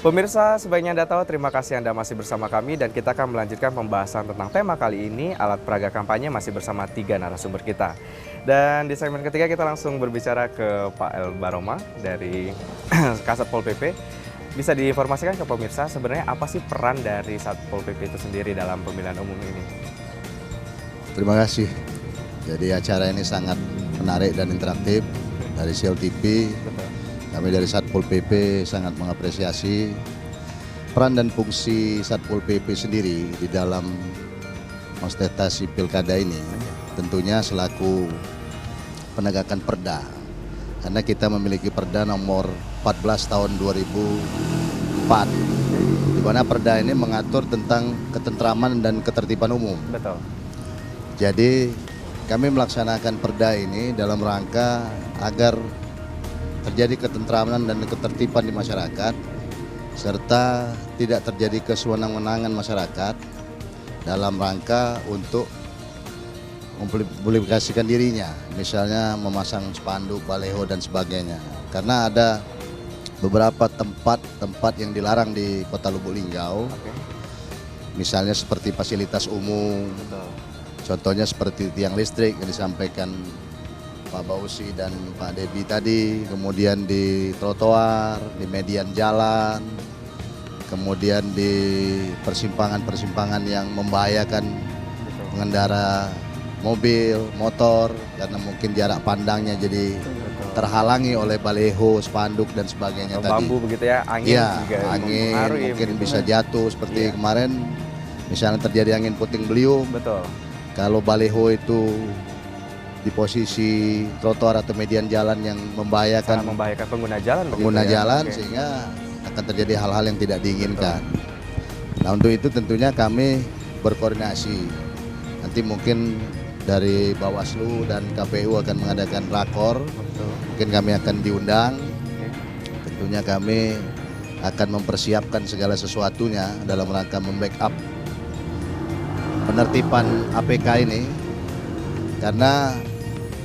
Pemirsa, sebaiknya Anda tahu, terima kasih Anda masih bersama kami dan kita akan melanjutkan pembahasan tentang tema kali ini, alat peraga kampanye, masih bersama 3 narasumber kita. Dan di segmen ketiga kita langsung berbicara ke Pak El Baroma dari Kasatpol PP. Bisa diinformasikan ke pemirsa sebenarnya apa sih peran dari Satpol PP itu sendiri dalam pemilihan umum ini? Terima kasih. Jadi acara ini sangat menarik dan interaktif dari Sial TV. Betul. Kami dari Satpol PP sangat mengapresiasi peran dan fungsi Satpol PP sendiri di dalam kontestasi pilkada ini. Tentunya selaku penegakan perda, karena kita memiliki perda nomor 14 tahun 2004, di mana perda ini mengatur tentang ketentraman dan ketertiban umum. Betul. Jadi kami melaksanakan perda ini dalam rangka agar terjadi ketentraman dan ketertiban di masyarakat, serta tidak terjadi kesewenang-wenangan masyarakat dalam rangka untuk mempublikasikan dirinya, misalnya memasang spanduk, baleho dan sebagainya. Karena ada beberapa tempat yang dilarang di Kota Lubuk Linggau, misalnya seperti fasilitas umum. Betul. Contohnya seperti tiang listrik yang disampaikan Pak Bausi dan Pak Debi tadi, kemudian di trotoar, di median jalan, kemudian di persimpangan-persimpangan yang membahayakan pengendara mobil, motor, karena mungkin jarak pandangnya jadi terhalangi oleh baleho, spanduk dan sebagainya tadi. Bambu begitu ya, angin ya, juga angin mungkin begitu. bisa jatuh seperti Iya. kemarin, misalnya terjadi angin puting beliung. Betul. Kalau baleho itu di posisi trotoar atau median jalan yang Sangat membahayakan membahayakan pengguna jalan. pengguna begitu ya? jalan, Oke. sehingga akan terjadi hal-hal yang tidak diinginkan. Nah, untuk itu tentunya kami berkoordinasi. Nanti mungkin dari Bawaslu dan KPU akan mengadakan rakor. Betul. Mungkin kami akan diundang. Oke. Tentunya kami akan mempersiapkan segala sesuatunya dalam rangka membackup penertiban APK ini, karena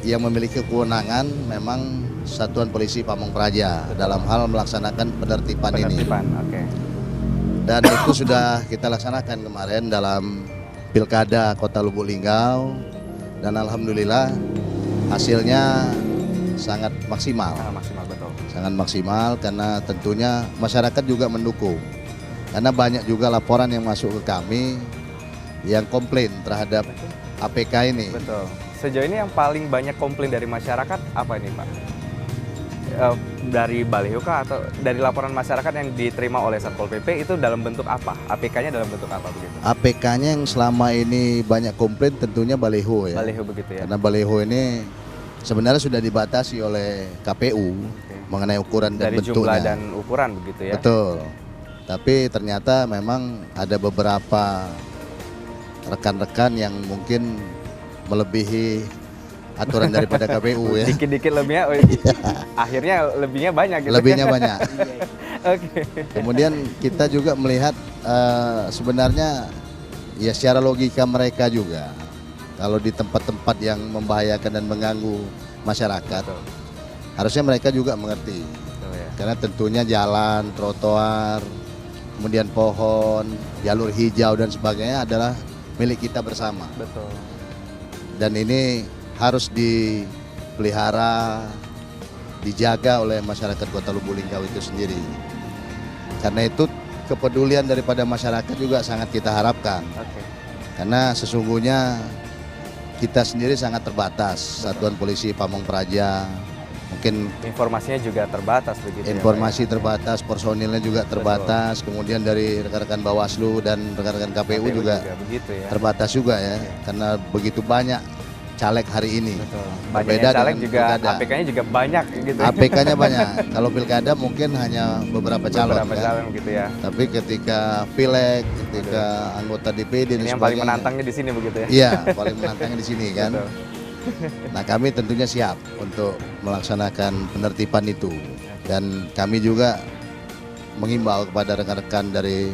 yang memiliki kewenangan memang Satuan Polisi Pamong Praja dalam hal melaksanakan penertiban ini. Oke. Dan itu sudah kita laksanakan kemarin dalam Pilkada Kota Lubuk Linggau, dan alhamdulillah hasilnya sangat maksimal. Sangat maksimal, betul. Sangat maksimal karena tentunya masyarakat juga mendukung. Karena banyak juga laporan yang masuk ke kami yang komplain terhadap APK ini. Betul. Sejauh ini yang paling banyak komplain dari masyarakat apa ini, Pak? Dari baleho kah atau dari laporan masyarakat yang diterima oleh Satpol PP itu dalam bentuk apa? APK-nya dalam bentuk apa begitu? APK-nya yang selama ini banyak komplain tentunya baleho ya. Baleho begitu ya. Karena baleho ini sebenarnya sudah dibatasi oleh KPU mengenai ukuran dan dari bentuknya. jumlah dan ukuran begitu ya. Betul. Tapi ternyata memang ada beberapa rekan-rekan yang mungkin melebihi aturan daripada KPU ya. Dikit-dikit lebihnya, akhirnya lebihnya banyak gitu. Lebihnya banyak. Oke. Kemudian kita juga melihat sebenarnya ya secara logika mereka juga, kalau di tempat-tempat yang membahayakan dan mengganggu masyarakat, Betul. harusnya mereka juga mengerti. Betul ya. Karena tentunya jalan, trotoar, kemudian pohon, jalur hijau dan sebagainya adalah milik kita bersama. Betul. Dan ini harus dipelihara, dijaga oleh masyarakat Kota Lubuk Linggau itu sendiri. Karena itu kepedulian daripada masyarakat juga sangat kita harapkan. Oke. Karena sesungguhnya kita sendiri sangat terbatas. Satuan Polisi Pamong Praja, mungkin Informasinya juga terbatas begitu informasi ya, Pak, ya? terbatas, personilnya juga terbatas. Kemudian dari rekan-rekan Bawaslu dan rekan-rekan KPU juga begitu ya. terbatas juga ya. Karena begitu banyak caleg hari ini. Betul. Berbeda Banyaknya caleg dengan juga pilkada. APK-nya juga banyak gitu. APK-nya banyak. Kalau pilkada mungkin hanya beberapa calon. Beberapa Kan? calon gitu ya. Tapi ketika pileg, ketika anggota DPD dan Ini yang paling sebagainya, menantangnya di sini begitu ya. iya, paling menantangnya di sini kan. Betul. Nah, kami tentunya siap untuk melaksanakan penertiban itu. Dan kami juga mengimbau kepada rekan-rekan dari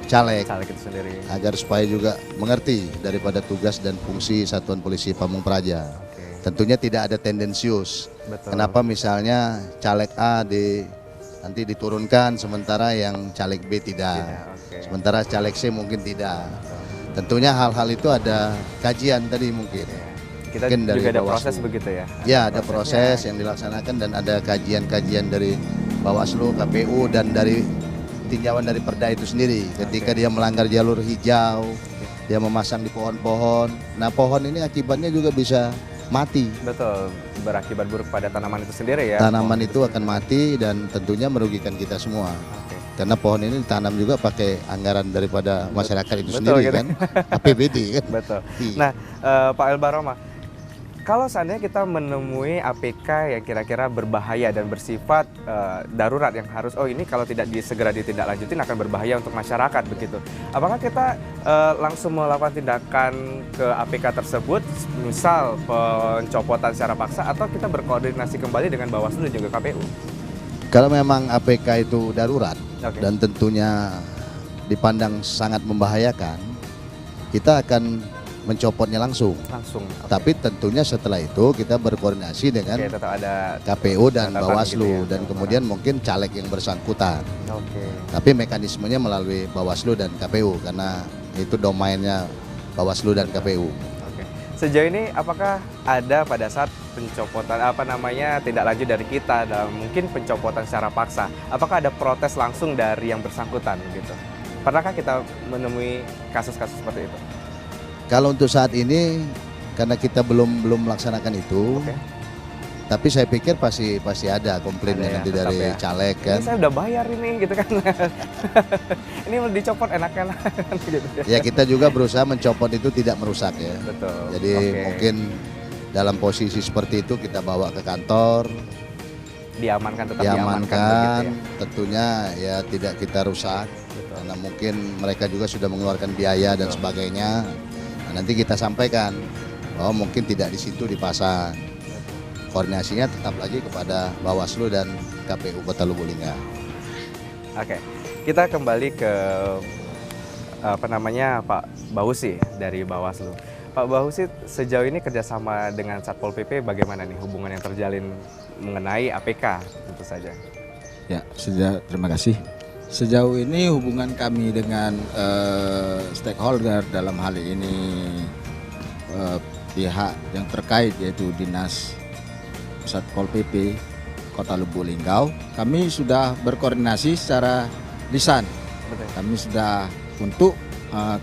caleg Caleg itu sendiri. agar supaya juga mengerti daripada tugas dan fungsi Satuan Polisi Pamong Praja. Oke. tentunya tidak ada tendensius. Betul. Kenapa misalnya caleg A nanti diturunkan sementara yang caleg B tidak. Oke. Sementara caleg C mungkin tidak. Tentunya hal-hal itu ada kajian tadi mungkin. Kita Mungkin dari juga ada Bawaslu. proses begitu ya? Ya, ada proses yang dilaksanakan dan ada kajian-kajian dari Bawaslu, KPU dan dari tinjauan dari Perda itu sendiri. Ketika dia melanggar jalur hijau, dia memasang di pohon-pohon. Nah, pohon ini akibatnya juga bisa mati. Betul, berakibat buruk pada tanaman itu sendiri ya? Tanaman itu akan mati dan tentunya merugikan kita semua. Oke. Karena pohon ini ditanam juga pakai anggaran daripada masyarakat itu Betul, sendiri gitu. kan, APBD kan. Betul. Iya. Nah, Pak Elbaroma, kalau seandainya kita menemui APK yang kira-kira berbahaya dan bersifat darurat yang harus, ini kalau tidak segera ditindaklanjutin akan berbahaya untuk masyarakat begitu. Apakah kita langsung melakukan tindakan ke APK tersebut, misal pencopotan secara paksa, atau kita berkoordinasi kembali dengan Bawaslu dan juga KPU? Kalau memang APK itu darurat Oke. dan tentunya dipandang sangat membahayakan, kita akan mencopotnya langsung. Langsung. Oke. Tapi tentunya setelah itu kita berkoordinasi dengan Oke, tetap ada. KPU dan catatan Bawaslu gitu ya. dan kemudian mungkin caleg yang bersangkutan. Oke. Tapi mekanismenya melalui Bawaslu dan KPU karena itu domainnya Bawaslu dan KPU. Oke. Sejauh ini apakah ada pada saat pencopotan tindak lanjut dari kita dalam mungkin pencopotan secara paksa, apakah ada protes langsung dari yang bersangkutan gitu? Pernahkah kita menemui kasus-kasus seperti itu? Kalau untuk saat ini karena kita belum melaksanakan itu, Oke. tapi saya pikir pasti ada komplainnya Ada ya, nanti tetap dari ya. caleg kan. Ini saya udah bayar ini gitu kan. Ini mau dicopot enak-enak gitu. Ya kita juga berusaha mencopot itu tidak merusak ya. Betul. Jadi Oke. mungkin dalam posisi seperti itu kita bawa ke kantor, diamankan, tetap diamankan, begitu ya. tentunya ya tidak kita rusak. Betul. Karena mungkin mereka juga sudah mengeluarkan biaya dan sebagainya. Nah, nanti kita sampaikan, mungkin tidak di situ dipasang. Koordinasinya tetap lagi kepada Bawaslu dan KPU Kota Lubulingga. Oke. Kita kembali ke Pak Bahusi dari Bawaslu. Pak Bahusi, sejauh ini kerjasama dengan Satpol PP bagaimana nih hubungan yang terjalin mengenai APK tentu saja? Ya, terima kasih. Sejauh ini hubungan kami dengan stakeholder dalam hal ini pihak yang terkait yaitu Dinas Satpol PP Kota Lubuk-Linggau, kami sudah berkoordinasi secara lisan. Betul. Kami sudah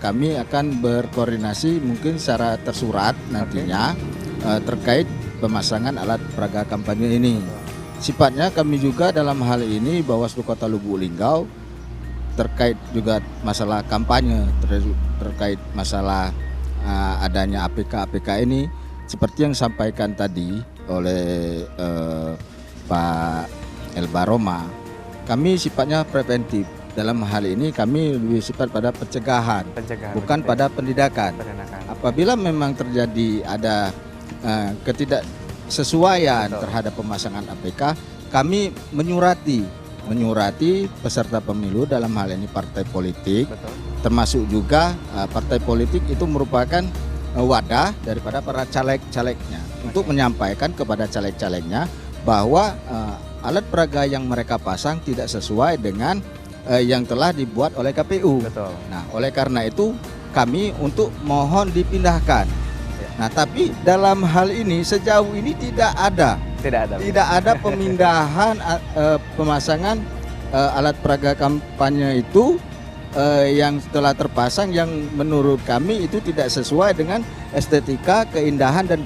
kami akan berkoordinasi mungkin secara tersurat nantinya terkait pemasangan alat peraga kampanye ini. Sifatnya kami juga dalam hal ini Bawaslu Kota Lubuk-Linggau terkait juga masalah kampanye, terkait masalah adanya APK ini seperti yang disampaikan tadi oleh Pak Elbaroma. Kami sifatnya preventif. Dalam hal ini kami lebih sifat pada pencegahan, bukan pada pendidikan. Apabila memang terjadi ada ketidaksesuaian terhadap pemasangan APK, kami menyurati peserta pemilu dalam hal ini partai politik. Betul. Termasuk juga partai politik itu merupakan wadah daripada para caleg-calegnya untuk menyampaikan kepada caleg-calegnya bahwa alat peraga yang mereka pasang tidak sesuai dengan yang telah dibuat oleh KPU. Betul. Nah, oleh karena itu kami untuk mohon dipindahkan. Nah, tapi dalam hal ini sejauh ini tidak ada pemindahan pemasangan alat peraga kampanye itu yang telah terpasang yang menurut kami itu tidak sesuai dengan estetika, keindahan dan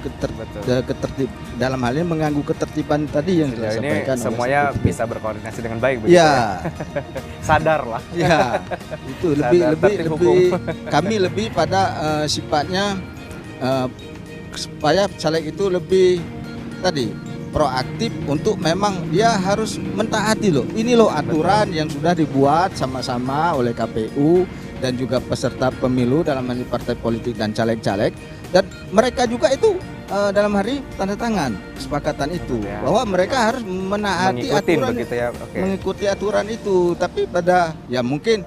ketertib dalam hal ini mengganggu ketertiban tadi yang telah disampaikan. Semuanya bisa berkoordinasi dengan baik begitu ya. Sadar lah. Ya, itu lebih kami lebih pada sifatnya supaya caleg itu lebih proaktif untuk memang dia harus mentaati loh. Ini loh aturan yang sudah dibuat sama-sama oleh KPU dan juga peserta pemilu dalam hal ini partai politik dan caleg-caleg, dan mereka juga itu dalam hari tanda tangan kesepakatan itu bahwa mereka harus menaati aturan begitu ya. Mengikuti aturan itu. Tapi pada ya mungkin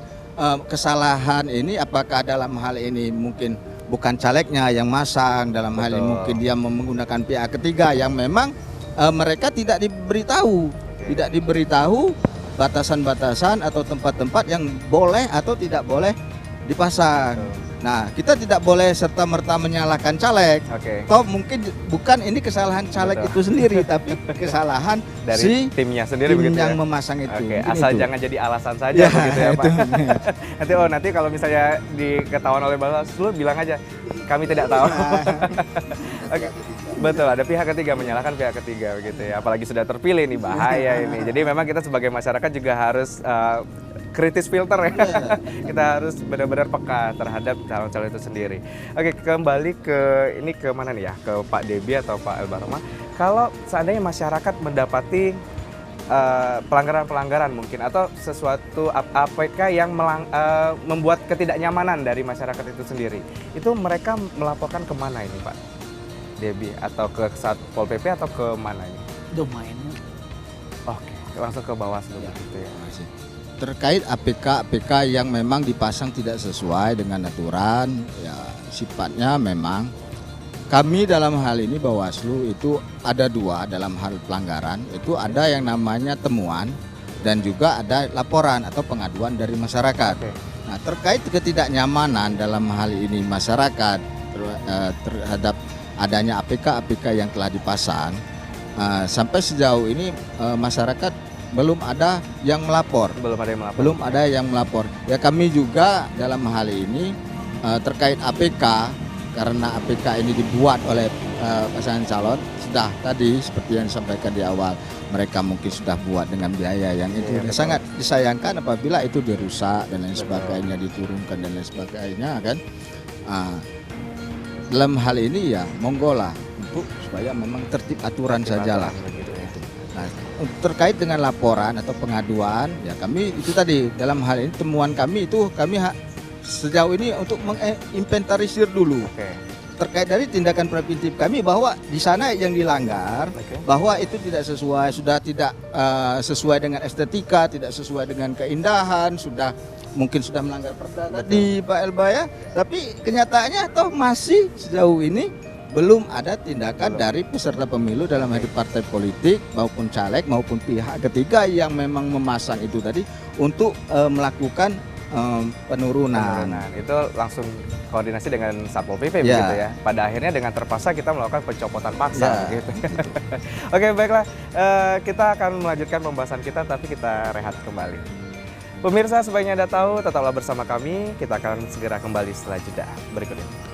kesalahan ini apakah dalam hal ini mungkin bukan calegnya yang masang, dalam hal ini Betul. mungkin dia menggunakan pihak ketiga yang memang mereka tidak diberitahu batasan-batasan atau tempat-tempat yang boleh atau tidak boleh dipasang. Nah, kita tidak boleh serta-merta menyalahkan caleg. Oke. Toh mungkin bukan ini kesalahan caleg Betul. itu sendiri, tapi kesalahan Dari si timnya sendiri tim begitu ya. yang memasang itu. Oke, Mungkin asal itu. jangan jadi alasan saja Ya, begitu ya, Pak. itu. Nanti kalau misalnya diketahuan oleh Bawaslu bilang aja kami tidak tahu. Oke. Betul, ada pihak ketiga menyalahkan pihak ketiga begitu ya. Apalagi sudah terpilih nih, bahaya ini. Jadi memang kita sebagai masyarakat juga harus kritis filter ya. Kita harus benar-benar peka terhadap calon-calon itu sendiri. Oke, kembali ke mana nih ya? Ke Pak Debi atau Pak Elbarma. Kalau seandainya masyarakat mendapati pelanggaran-pelanggaran mungkin atau sesuatu APK yang membuat ketidaknyamanan dari masyarakat itu sendiri, itu mereka melaporkan kemana ini, Pak Debi? Atau ke Satpol PP atau ke mana ini? Domainnya Oke, langsung ke Bawaslu gitu ya. Terkait APK yang memang dipasang tidak sesuai dengan aturan, ya sifatnya memang kami dalam hal ini Bawaslu itu ada dua dalam hal pelanggaran, itu ada yang namanya temuan dan juga ada laporan atau pengaduan dari masyarakat. Oke. Nah, terkait ketidaknyamanan dalam hal ini masyarakat terhadap adanya APK yang telah dipasang, sampai sejauh ini masyarakat belum ada yang melapor. Belum ada yang melapor. Belum ada yang melapor. Ya kami juga dalam hal ini terkait APK, karena APK ini dibuat oleh pasangan calon, sudah tadi seperti yang disampaikan di awal, mereka mungkin sudah buat dengan biaya yang itu Iya, betul. sangat disayangkan apabila itu dirusak dan lain Betul. sebagainya, diturunkan dan lain sebagainya kan. Dalam hal ini ya monggo lah untuk supaya memang tertib aturan sajalah. Begitu ya. Nah, terkait dengan laporan atau pengaduan, ya kami itu tadi dalam hal ini temuan kami itu sejauh ini untuk menginventarisir dulu Oke. terkait dari tindakan preventif kami bahwa di sana yang dilanggar, Oke. bahwa itu tidak sesuai, sudah tidak sesuai dengan estetika, tidak sesuai dengan keindahan, mungkin sudah melanggar perda tadi Pak Elba ya, tapi kenyataannya toh masih sejauh ini belum ada tindakan dari peserta pemilu dalam hal partai politik maupun caleg maupun pihak ketiga yang memang memasang itu tadi untuk melakukan penurunan. Itu langsung koordinasi dengan Satpol PP Ya. begitu ya. Pada akhirnya dengan terpaksa kita melakukan pencopotan paksa Ya. gitu. Oke, baiklah. Kita akan melanjutkan pembahasan kita tapi kita rehat kembali. Pemirsa, sebaiknya Anda tahu, tetaplah bersama kami. Kita akan segera kembali setelah jeda berikut ini.